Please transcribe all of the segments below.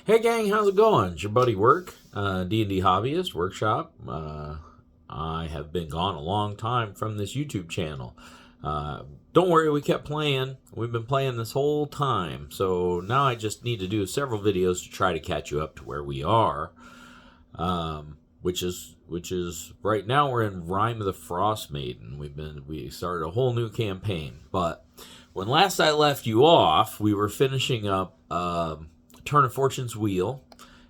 Hey gang, how's it going? It's your buddy Work, D&D Hobbyist Workshop. I have been gone a long time from this YouTube channel. Don't worry, we kept playing. We've been playing this whole time. So now I just need to do several videos to try to catch you up to where we are. Which is right now we're in Rime of the Frost Maiden. We started a whole new campaign. But when last I left you off, we were finishing up Turn of Fortune's Wheel,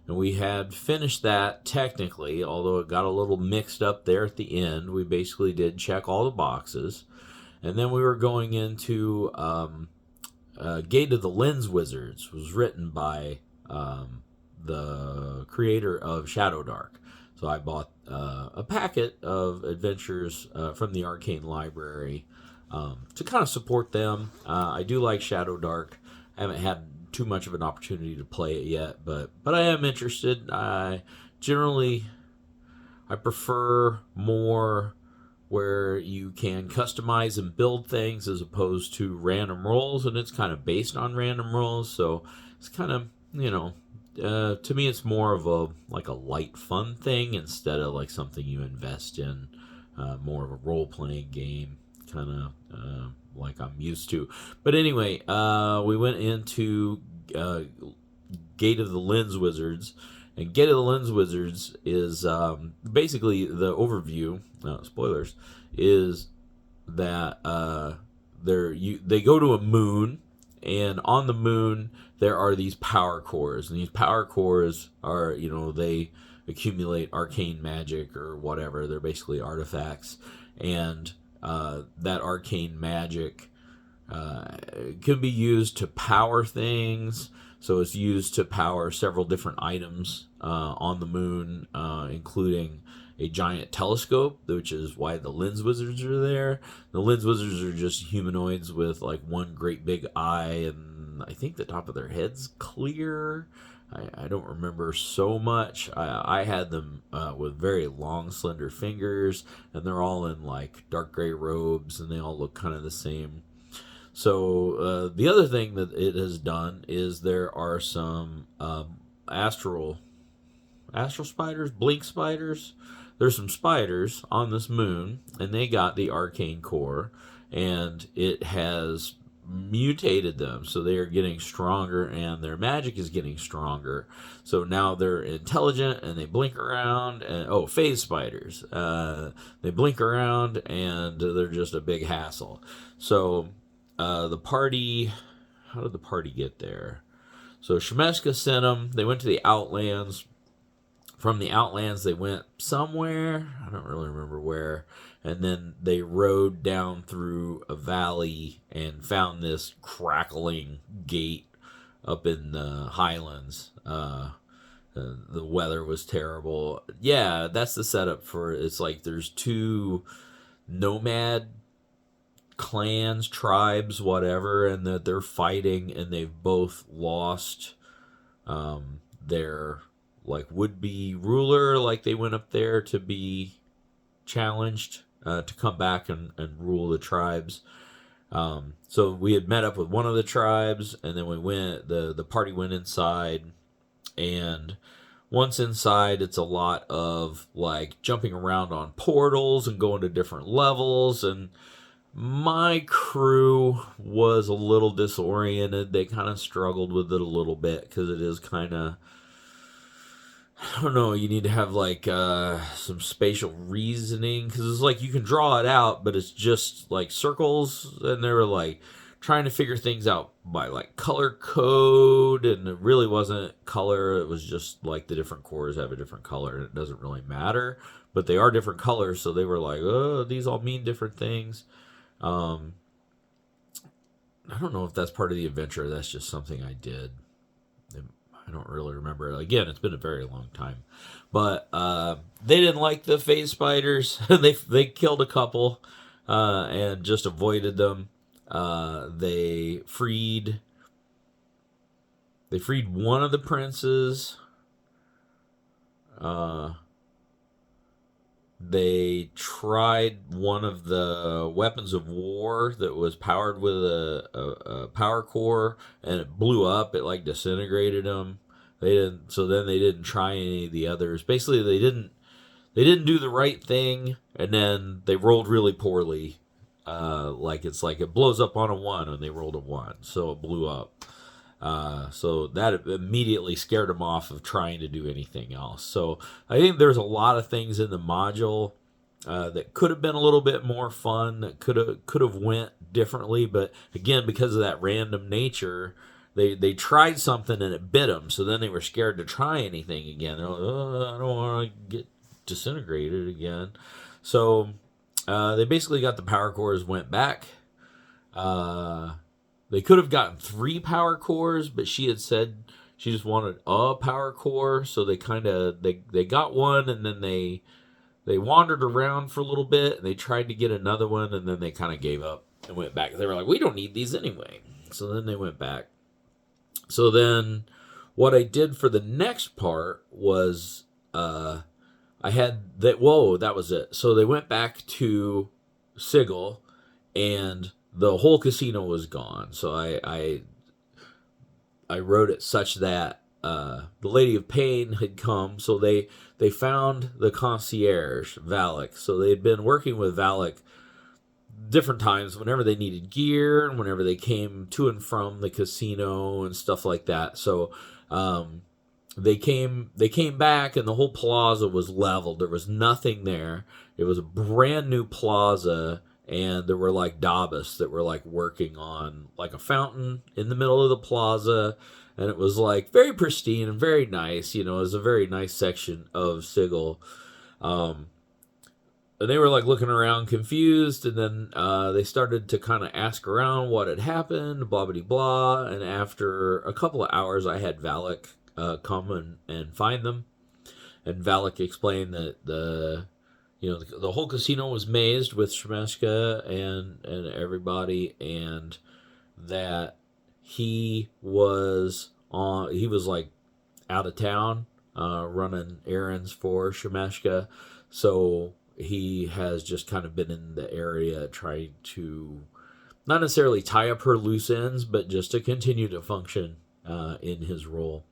and we had finished that technically, although it got a little mixed up there at the end. We basically did check all the boxes, and then we were going into Gate of the Lens Wizards. Was written by the creator of Shadow Dark. So I bought a packet of adventures from the Arcane Library to kind of support them. I do like Shadow Dark. I haven't had too much of an opportunity to play it yet, but I am interested. Generally, I prefer more where you can customize and build things as opposed to random rolls, and it's kind of based on random rolls, so it's kind of, to me it's more of a light fun thing instead of like something you invest in, more of a role-playing game, kind of like I'm used to. But anyway, we went into Gate of the Lens Wizards, and Gate of the Lens Wizards is basically the overview. Spoilers is that they go to a moon, and on the moon there are these power cores, and these power cores are, they accumulate arcane magic or whatever. They're basically artifacts, and that arcane magic can be used to power things. So it's used to power several different items on the moon, including a giant telescope, which is why the lens wizards are there. The lens wizards are just humanoids with like one great big eye, and I think the top of their head's clear. I don't remember so much. I had them with very long, slender fingers, and they're all in like dark gray robes, and they all look kind of the same. So the other thing that it has done is there are some astral spiders, blink spiders. There's some spiders on this moon, and they got the arcane core, and it has mutated them, so they are getting stronger, and their magic is getting stronger. So now they're intelligent, and they blink around. And phase spiders, they blink around, and they're just a big hassle. So the party, how did the party get there? So Shemeska sent them. They went to the Outlands. From the Outlands, they went somewhere. I don't really remember where. And then they rode down through a valley and found this crackling gate up in the highlands. The weather was terrible. Yeah, that's the setup for it. It's like there's two nomad clans, tribes, whatever, and that they're fighting, and they've both lost their like would-be ruler. Like they went up there to be challenged to come back and rule the tribes. So we had met up with one of the tribes, and then the party went inside, and once inside, it's a lot of like jumping around on portals and going to different levels, and my crew was a little disoriented. They kind of struggled with it a little bit because it is kind of, I don't know, you need to have like some spatial reasoning, because it's like you can draw it out, but it's just like circles, and they were like trying to figure things out by like color code, and it really wasn't color. It was just like the different cores have a different color, and it doesn't really matter, but they are different colors. So they were like, oh, these all mean different things. I don't know if that's part of the adventure. That's just something I did. I don't really remember. Again, it's been a very long time. But they didn't like the phase spiders. they killed a couple and just avoided them. They freed one of the princes. They tried one of the weapons of war that was powered with a power core, and it blew up. It like disintegrated them. They didn't. So then they didn't try any of the others. Basically, they didn't do the right thing, and then they rolled really poorly. Like it's like it blows up on a 1, and they rolled a 1, so it blew up. So that immediately scared them off of trying to do anything else. So I think there's a lot of things in the module that could have been a little bit more fun, that could have went differently, but again, because of that random nature, they tried something and it bit them. So then they were scared to try anything again. They're like, oh, I don't want to get disintegrated again. So they basically got the power cores, went back. They could have gotten 3 power cores, but she had said she just wanted a power core. So they they got one, and then they wandered around for a little bit, and they tried to get another one, and then they kind of gave up and went back. They were like, we don't need these anyway. So then they went back. So then what I did for the next part was I had that. Whoa, that was it. So they went back to Sigil, and the whole casino was gone. So I wrote it such that the Lady of Pain had come. So they found the concierge, Valak. So they had been working with Valak different times whenever they needed gear and whenever they came to and from the casino and stuff like that. So they came back, and the whole plaza was leveled. There was nothing there. It was a brand new plaza, and there were like Dabists that were like working on like a fountain in the middle of the plaza, and it was like very pristine and very nice. You know, it was a very nice section of Sigil. And they were like looking around confused, and then they started to kind of ask around what had happened, blah, blah, blah. And after a couple of hours, I had Valak come and find them. And Valak explained that the whole casino was mazed with Shemeshka and everybody, and that he was like out of town running errands for Shemeshka. So he has just kind of been in the area trying to not necessarily tie up her loose ends, but just to continue to function in his role.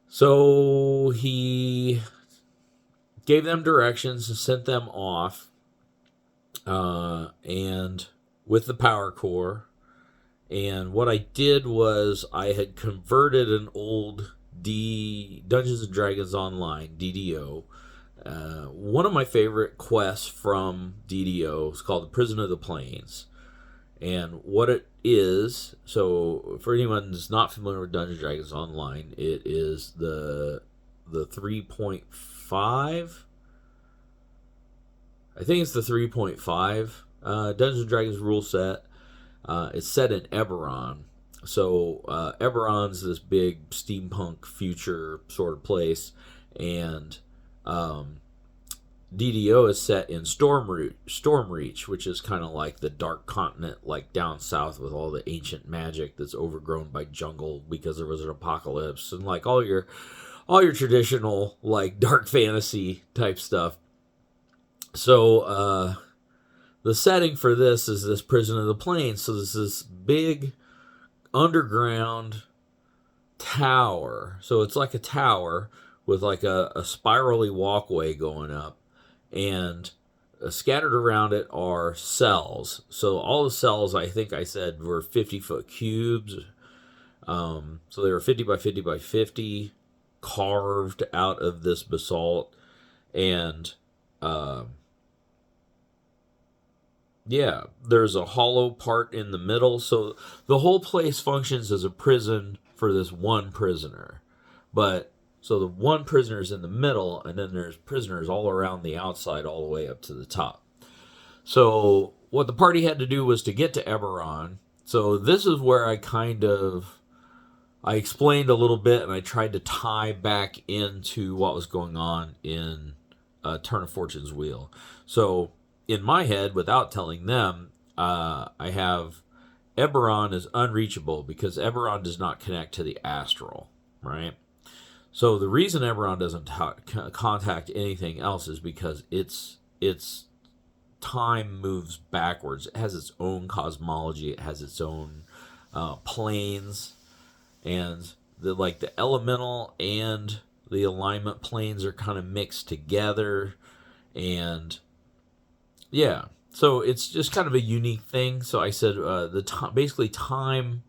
So he gave them directions and sent them off, and with the power core. And what I did was I had converted an old Dungeons and Dragons Online DDO. One of my favorite quests from DDO is called the Prison of the Plains. And what it is, so for anyone who's not familiar with Dungeons and Dragons Online, it is the 3.5. I think it's the 3.5 Dungeons and Dragons rule set. It's set in Eberron. So Eberron's this big steampunk future sort of place, and DDO is set in Stormreach, which is kind of like the dark continent, like down south, with all the ancient magic that's overgrown by jungle because there was an apocalypse, and like all your traditional like dark fantasy type stuff. So the setting for this is this Prison of the Plains. So this is big underground tower. So it's like a tower with like a spirally walkway going up, and scattered around it are cells. So all the cells, I think I said, were 50-foot cubes. So they were 50 by 50 by 50, carved out of this basalt. And yeah, there's a hollow part in the middle. So the whole place functions as a prison for this one prisoner. But so the one prisoner's in the middle, and then there's prisoners all around the outside, all the way up to the top. So what the party had to do was to get to Eberron. So this is where I explained a little bit, and I tried to tie back into what was going on in Turn of Fortune's Wheel. So in my head, without telling them, I have Eberron is unreachable because Eberron does not connect to the astral, right? So the reason Eberron doesn't contact anything else is because its time moves backwards. It has its own cosmology. It has its own planes, and the elemental and the alignment planes are kind of mixed together, and yeah, so it's just kind of a unique thing. So I said basically time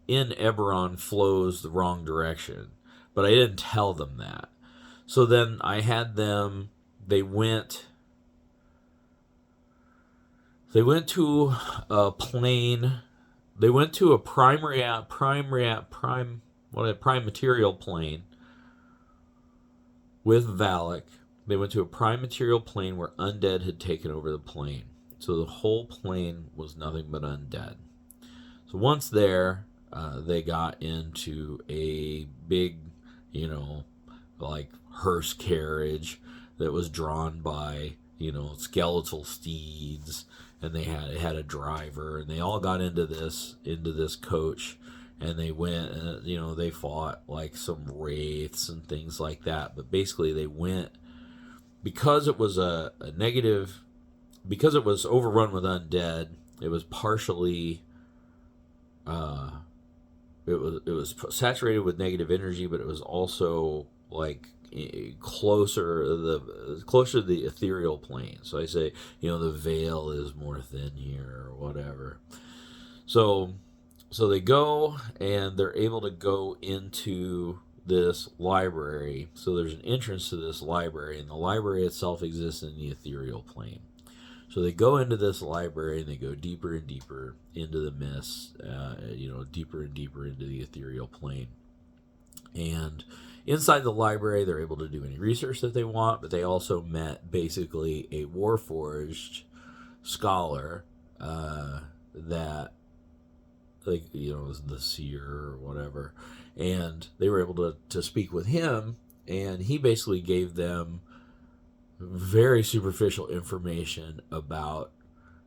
in Eberron flows the wrong direction, but I didn't tell them that. So then I had them. They went to a plane. They went to a prime material plane with Valak. They went to a prime material plane where undead had taken over the plane. So the whole plane was nothing but undead. So once there, they got into a big, like hearse carriage that was drawn by, skeletal steeds, and it had a driver, and they all got into this coach, and they went, and they fought like some wraiths and things like that. But basically, they went because it was a negative, because it was overrun with undead. It was partially, it was saturated with negative energy, but it was also like closer to the ethereal plane. So I say, the veil is more thin here or whatever. So they go, and they're able to go into this library. So there's an entrance to this library, and the library itself exists in the ethereal plane. So they go into this library, and they go deeper and deeper into the mist, deeper and deeper into the ethereal plane. And inside the library, they're able to do any research that they want, but they also met basically a Warforged scholar that, was the seer or whatever. And they were able to speak with him, and he basically gave them very superficial information about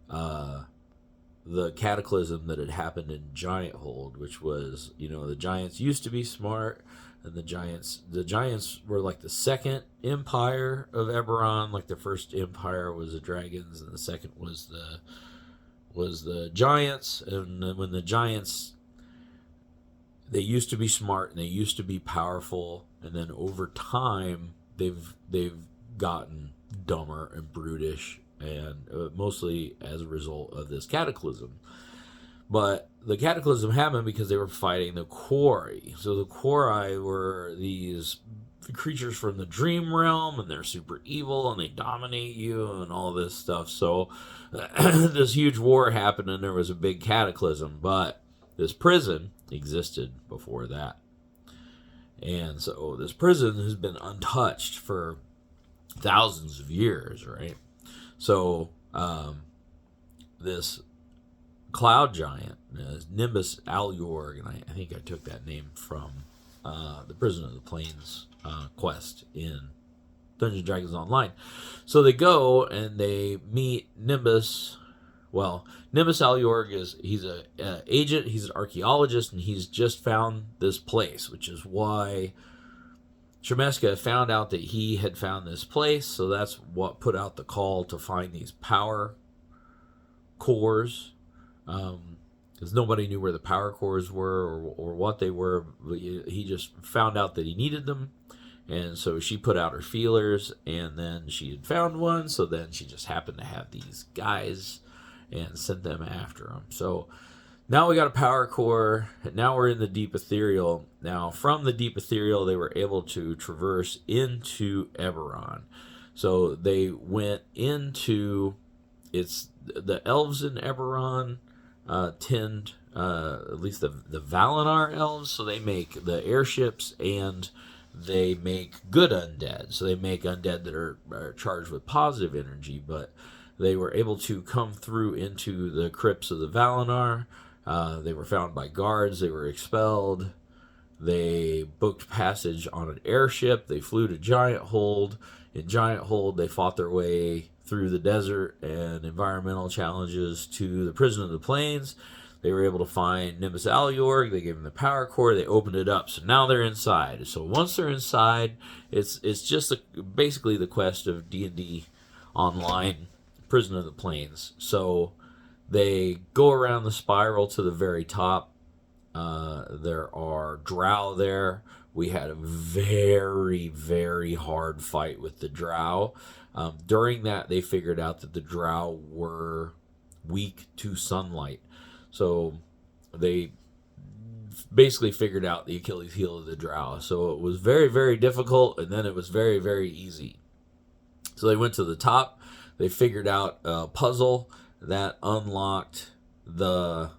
the cataclysm that had happened in Giant Hold, which was, the giants used to be smart, and the giants were like the second empire of Eberron. Like the first empire was the dragons, and the second was the giants. And then when the giants, they used to be smart and they used to be powerful, and then over time they've gotten dumber and brutish, and mostly as a result of this cataclysm. But the cataclysm happened because they were fighting the Quarry. So the Quarry were these creatures from the dream realm, and they're super evil, and they dominate you and all this stuff. So this huge war happened, and there was a big cataclysm. But this prison existed before that. And so this prison has been untouched for thousands of years, right? So this cloud giant, Nimbus Alyorg, and I think I took that name from the Prison of the Plains quest in Dungeons & Dragons Online. So they go and they meet Nimbus. Well, Nimbus Alyorg he's an agent, he's an archaeologist, and he's just found this place, which is why Shemeska found out that he had found this place. So that's what put out the call to find these power cores, because nobody knew where the power cores were or what they were. He just found out that he needed them, and so she put out her feelers, and then she had found one. So then she just happened to have these guys and sent them after him. So now we got a power core, and now we're in the deep ethereal. Now from the deep ethereal, they were able to traverse into Eberron. So they went into, it's the elves in Eberron tend, at least the Valinor elves, so they make the airships, and they make good undead. So they make undead that are charged with positive energy, but they were able to come through into the crypts of the Valinor. They were found by guards. They were expelled. They booked passage on an airship. They flew to Giant Hold. In Giant Hold, they fought their way through the desert and environmental challenges to the Prison of the Plains. They were able to find Nimbus Alyorg. They gave them the power core. They opened it up. So now they're inside. So once they're inside, it's just basically the quest of D&D Online, Prison of the Plains. So they go around the spiral to the very top, There are drow there. We had a very, very hard fight with the drow. During that, they figured out that the drow were weak to sunlight. So they basically figured out the Achilles heel of the drow. So it was very, very difficult, and then it was very, very easy. So they went to the top. They figured out a puzzle that unlocked the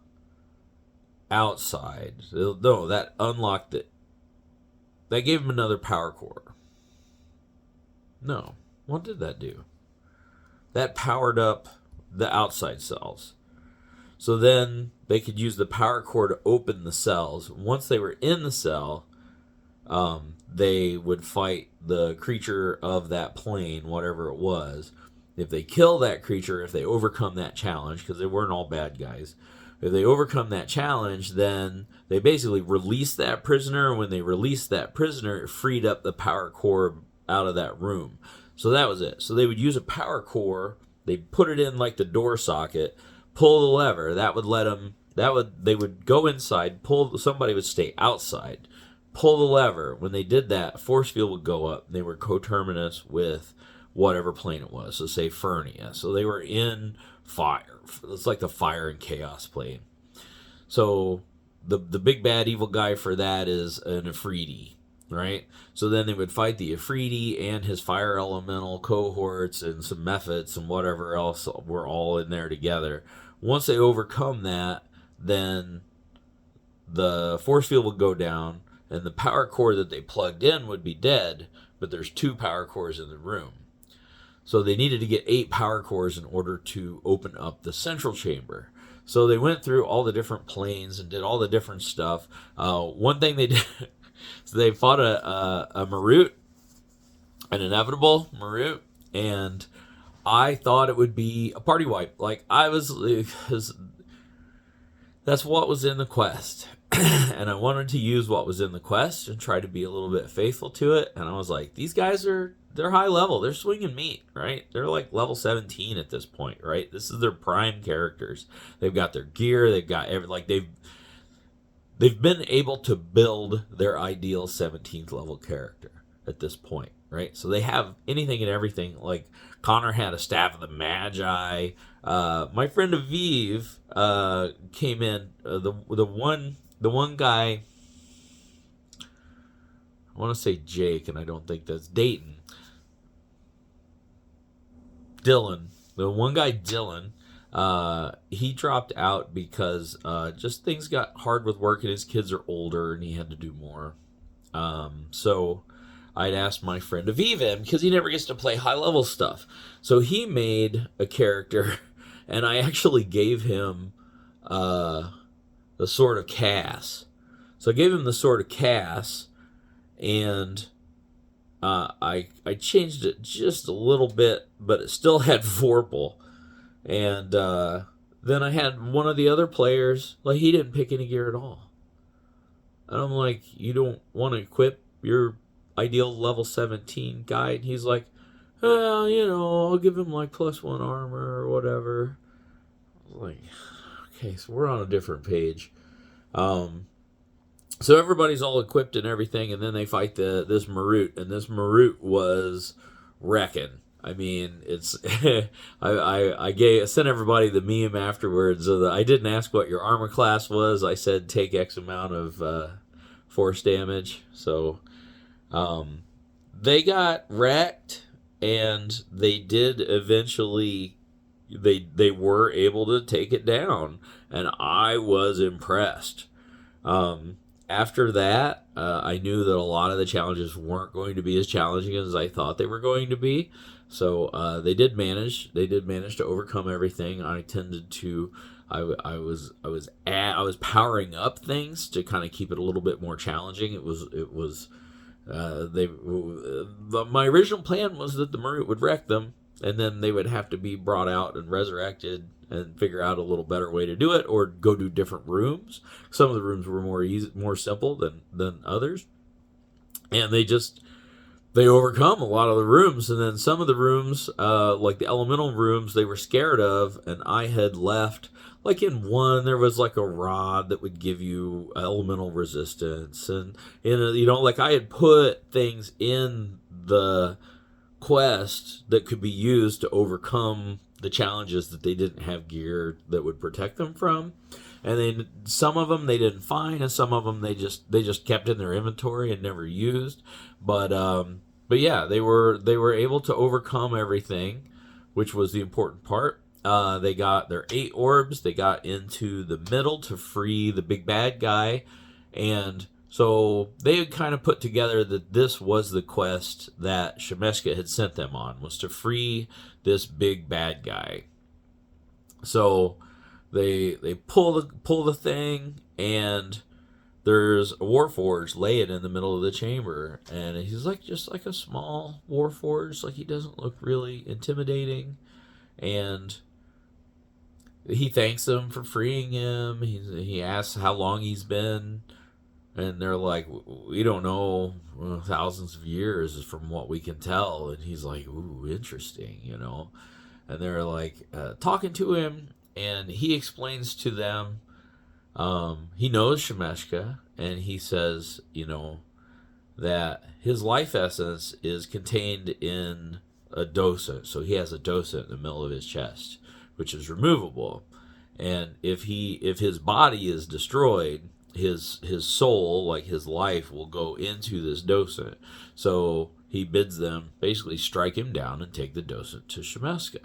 outside. No, that unlocked it. That gave him another power core. No. What did that do? That powered up the outside cells. So then they could use the power core to open the cells. Once they were in the cell, they would fight the creature of that plane, whatever it was. If they kill that creature, if they overcome that challenge, because they weren't all bad guys, if they overcome that challenge, then they basically release that prisoner. When they released that prisoner, it freed up the power core out of that room. So that was it. So they would use a power core. They'd put it in like the door socket, pull the lever. That would let them. They would go inside. Somebody would stay outside. Pull the lever. When they did that, force field would go up. They were coterminous with whatever plane it was. So say Fernia. So they were in fire. It's like the fire and chaos plane. So the big bad evil guy for that is an Ifriti, right? So then they would fight the Ifriti and his fire elemental cohorts and some methods and whatever else were all in there together. Once they overcome that, then the force field would go down and the power core that they plugged in would be dead, but there's 2 power cores in the room. So they needed to get 8 power cores in order to open up the central chamber. So they went through all the different planes and did all the different stuff. One thing they did, so they fought a Marut, an inevitable Marut, and I thought it would be a party wipe. Like that's what was in the quest. And I wanted to use what was in the quest and try to be a little bit faithful to it. And I was like, these guys they're high level. They're swinging meat, right? They're like level 17 at this point, right? This is their prime characters. They've got their gear. They've got they've been able to build their ideal 17th level character at this point, right? So they have anything and everything. Like Connor had a Staff of the Magi. My friend Aviv came in. The one guy, I want to say Jake, and I don't think that's Dayton. Dylan, the one guy Dylan, he dropped out because just things got hard with work and his kids are older and he had to do more. So I'd asked my friend Aviv in because he never gets to play high level stuff. So he made a character and I actually gave him the Sword of Cass. So I gave him the Sword of Cass, and I changed it just a little bit, but it still had Vorpal. And then I had one of the other players, like he didn't pick any gear at all. And I'm like, you don't want to equip your ideal level 17 guy? And he's like, well, I'll give him like +1 armor or whatever. I was like, okay, so we're on a different page. So everybody's all equipped and everything, and then they fight this Marut, and this Marut was wrecking. I mean, it's I sent everybody the meme afterwards. I didn't ask what your armor class was. I said take X amount of force damage. So they got wrecked, and they did eventually. They were able to take it down, and I was impressed. After that, I knew that a lot of the challenges weren't going to be as challenging as I thought they were going to be. So they did manage. They did manage to overcome everything. I tended to. I was powering up things to kind of keep it a little bit more challenging. My original plan was that the Marut would wreck them, and then they would have to be brought out and resurrected and figure out a little better way to do it, or go to different rooms. Some of the rooms were more simple than others, and they just they overcome a lot of the rooms, and then some of the rooms, like the elemental rooms, they were scared of, and I had left. Like in one, there was like a rod that would give you elemental resistance, and like I had put things in the quest that could be used to overcome the challenges that they didn't have gear that would protect them from. And then some of them they didn't find, and some of them they just kept in their inventory and never used. But yeah, they were able to overcome everything, which was the important part. They got their 8 orbs. They got into the middle to free the big bad guy, and so they had kind of put together that this was the quest that Shemeska had sent them on, was to free this big bad guy. So they pull the thing, and there's a warforged laying in the middle of the chamber, and he's like just like a small warforged, like he doesn't look really intimidating, and he thanks them for freeing him. He asks how long he's been, and they're like, we don't know, thousands of years from what we can tell. And he's like, ooh, interesting, And they're like talking to him, and he explains to them, he knows Shemeska, and he says, that his life essence is contained in a docent. So he has a docent in the middle of his chest, which is removable. And if his body is destroyed, his soul, like his life, will go into this docent. So he bids them basically strike him down and take the docent to Shemeska.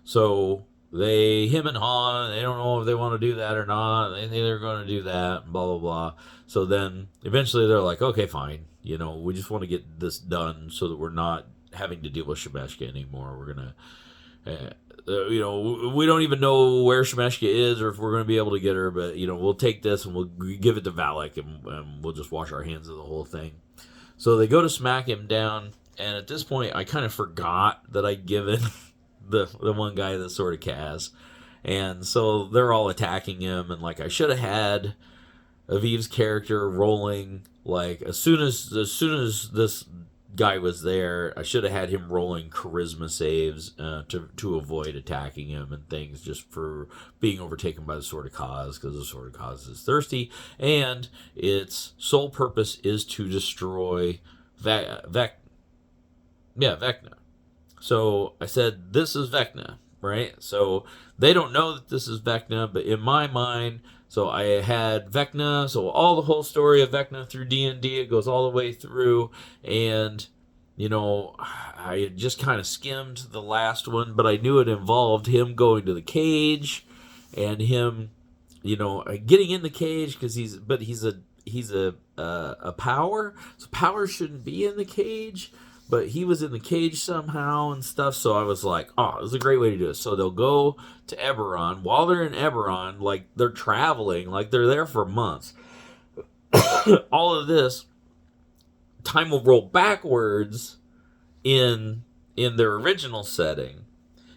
So him and Han, they don't know if they want to do that or not. They think they're going to do that, blah, blah, blah. So then eventually they're like, okay, fine. We just want to get this done so that we're not having to deal with Shemeska anymore. We're going to, we don't even know where Shemeska is or if we're going to be able to get her, but, we'll take this and we'll give it to Valak, and we'll just wash our hands of the whole thing. So they go to smack him down, and at this point I kind of forgot that I'd given the one guy the Sword of Kaz, and so they're all attacking him, and like I should have had Aviv's character rolling, like as soon as this guy was there, I should have had him rolling charisma saves to avoid attacking him and things, just for being overtaken by the Sword of Kaz, because the Sword of Kaz is thirsty, and its sole purpose is to destroy Vecna. So I said, this is Vecna, right? So they don't know that this is Vecna, but in my mind, so I had Vecna, so the whole story of Vecna through D&D, it goes all the way through, and, I had just kind of skimmed the last one, but I knew it involved him going to the cage, and him, getting in the cage, because he's a power, so power shouldn't be in the cage, but he was in the cage somehow and stuff, so I was like, oh, this is a great way to do it. So they'll go to Eberron. While they're in Eberron, like, they're traveling, like, they're there for months. All of this, time will roll backwards in their original setting,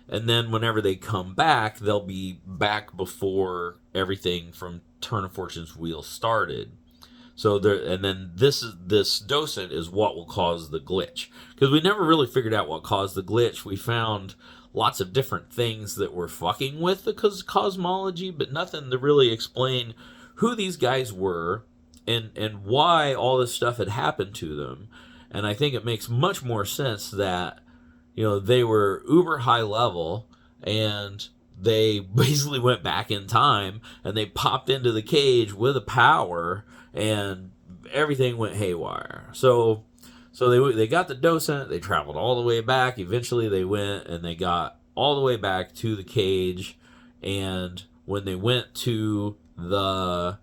and then whenever they come back, they'll be back before everything from Turn of Fortune's wheel started. So and then this docent is what will cause the glitch, because we never really figured out what caused the glitch. We found lots of different things that were fucking with the cosmology, but nothing to really explain who these guys were and why all this stuff had happened to them. And I think it makes much more sense that they were uber high level, and they basically went back in time, and they popped into the cage with a power, and everything went haywire. So they got the docent, they traveled all the way back. Eventually they went and they got all the way back to the cage, and when they went to the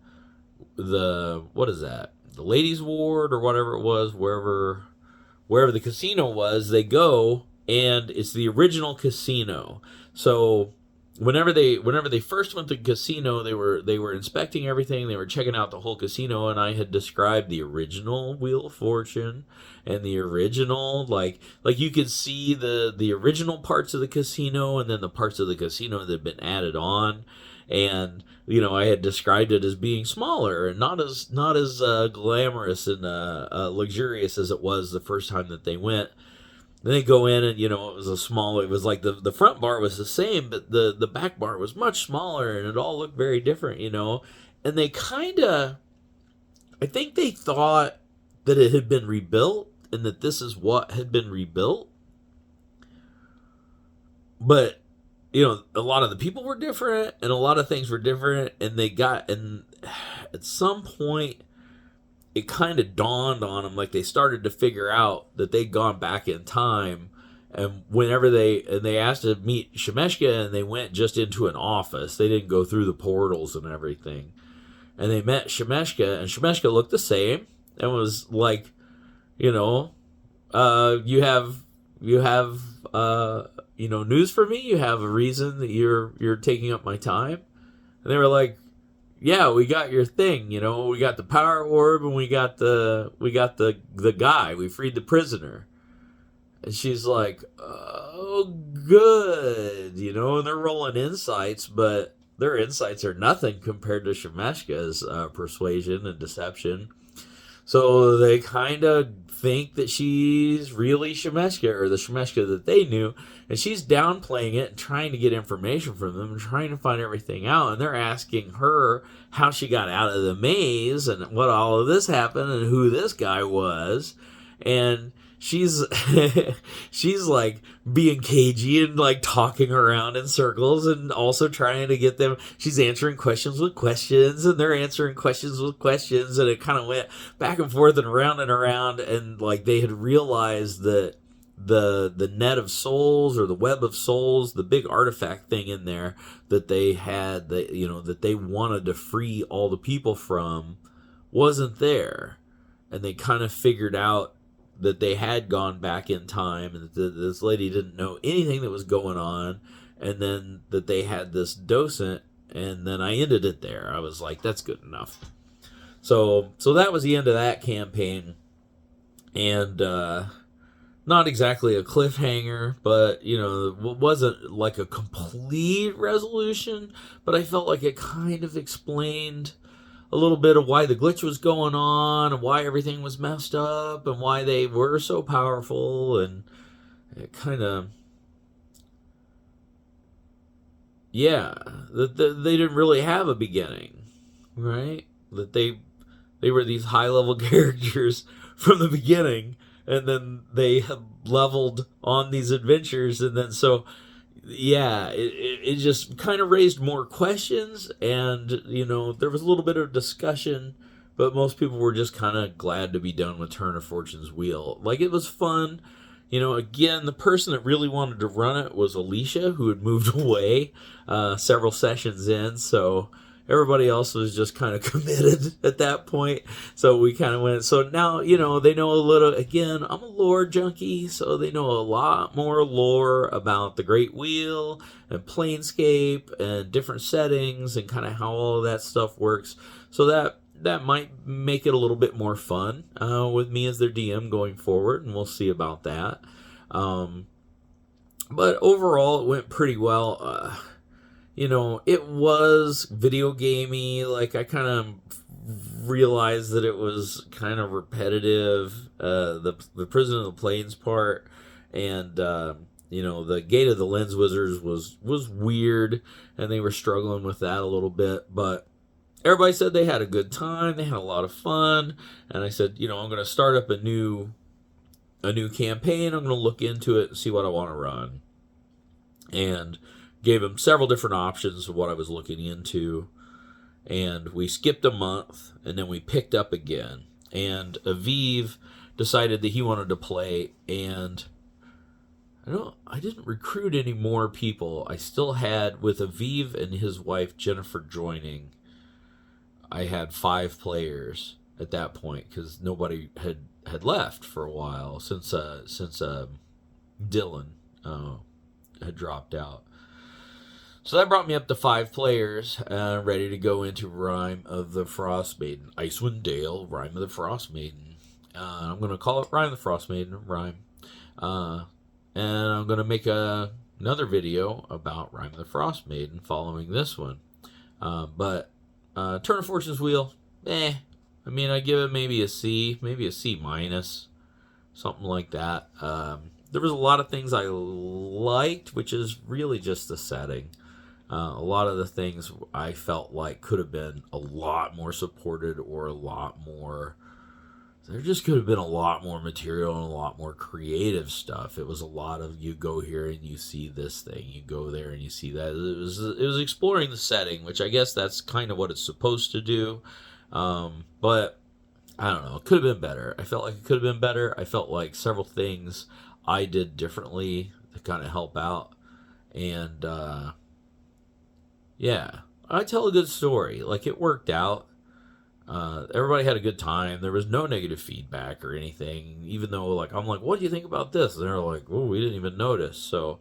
what is that? The ladies' ward or whatever it was, wherever the casino was, they go, and it's the original casino. So Whenever they first went to the casino, they were inspecting everything. They were checking out the whole casino, and I had described the original Wheel of Fortune and the original, like you could see the original parts of the casino, and then the parts of the casino that had been added on. And I had described it as being smaller and not as glamorous and luxurious as it was the first time that they went. Then they go in and it was it was like the front bar was the same, but the back bar was much smaller, and it all looked very different. And they kind of, I think they thought that it had been rebuilt and that this is what had been rebuilt. But a lot of the people were different and a lot of things were different, and at some point it kind of dawned on them, like they started to figure out that they'd gone back in time. And whenever they asked to meet Shemeshka, and they went just into an office, they didn't go through the portals and everything. And they met Shemeshka, and Shemeshka looked the same and was like, you have news for me? You have a reason that you're taking up my time? And they were like, yeah, we got your thing, we got the power orb, and we got the guy. We freed the prisoner. And she's like, oh, good, and they're rolling insights, but their insights are nothing compared to Shemeshka's persuasion and deception. So they kind of think that she's really Shemeshka, or the Shemeshka that they knew, and she's downplaying it and trying to get information from them and trying to find everything out. And they're asking her how she got out of the maze and what all of this happened and who this guy was. And she's she's like being cagey and like talking around in circles and also trying to get them. She's answering questions with questions, and they're answering questions with questions, and it kind of went back and forth and around, and like they had realized that the net of souls, or the web of souls, the big artifact thing in there that they had, that they wanted to free all the people from, wasn't there. And they kind of figured out that they had gone back in time, and that this lady didn't know anything that was going on, and then that they had this docent, and then I ended it there. I was like, that's good enough. So that was the end of that campaign, and not exactly a cliffhanger, but it wasn't like a complete resolution, but I felt like it kind of explained a little bit of why the glitch was going on, and why everything was messed up, and why they were so powerful. And it kind of, that they didn't really have a beginning, right? That they were these high level characters from the beginning, and then they have leveled on these adventures, and then it just kind of raised more questions, and there was a little bit of discussion, but most people were just kind of glad to be done with Turn of Fortune's Wheel. Like, it was fun. Again, the person that really wanted to run it was Alicia, who had moved away several sessions in, so everybody else was just kind of committed at that point. So we kind of went. So now, they know a little. Again, I'm a lore junkie, so they know a lot more lore about the Great Wheel and Planescape and different settings and kind of how all of that stuff works. So that might make it a little bit more fun with me as their DM going forward, and we'll see about that. But overall, it went pretty well. It was video gamey. Like, I kind of realized that it was kind of repetitive. The Prison of the Plains part, and the Gate of the Lens Wizards was weird, and they were struggling with that a little bit. But everybody said they had a good time. They had a lot of fun, and I said, I'm going to start up a new campaign. I'm going to look into it and see what I want to run, and gave him several different options of what I was looking into, and we skipped a month, and then we picked up again, and Aviv decided that he wanted to play, and I didn't recruit any more people. I still had, with Aviv and his wife Jennifer joining, I had 5 players at that point, because nobody had left for a while since Dylan had dropped out. So that brought me up to 5 players, ready to go into Rime of the Frost Maiden. Icewind Dale, Rime of the Frost Maiden. I'm going to call it Rime of the Frost Maiden, Rime. And I'm going to make another video about Rime of the Frost Maiden following this one. But Turn of Fortune's Wheel, I mean, I give it maybe a C minus, something like that. There was a lot of things I liked, which is really just the setting. A lot of the things I felt like could have been a lot more supported, or a lot more. There just could have been a lot more material and a lot more creative stuff. It was a lot of, you go here and you see this thing, you go there and you see that. It was exploring the setting, which I guess that's kind of what it's supposed to do. But I don't know. It could have been better. I felt like it could have been better. I felt like several things I did differently to kind of help out. And yeah, I tell a good story. Like, it worked out. Everybody had a good time. There was no negative feedback or anything, even though, like, I'm like, what do you think about this? And they're like, oh, we didn't even notice. So,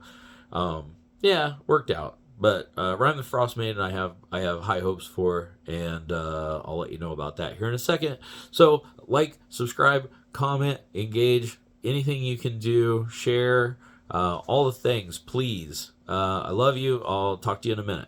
yeah, worked out. But Rhyme the Frost Maiden, I have high hopes for, and I'll let you know about that here in a second. So, like, subscribe, comment, engage, anything you can do, share, all the things, please. I love you. I'll talk to you in a minute.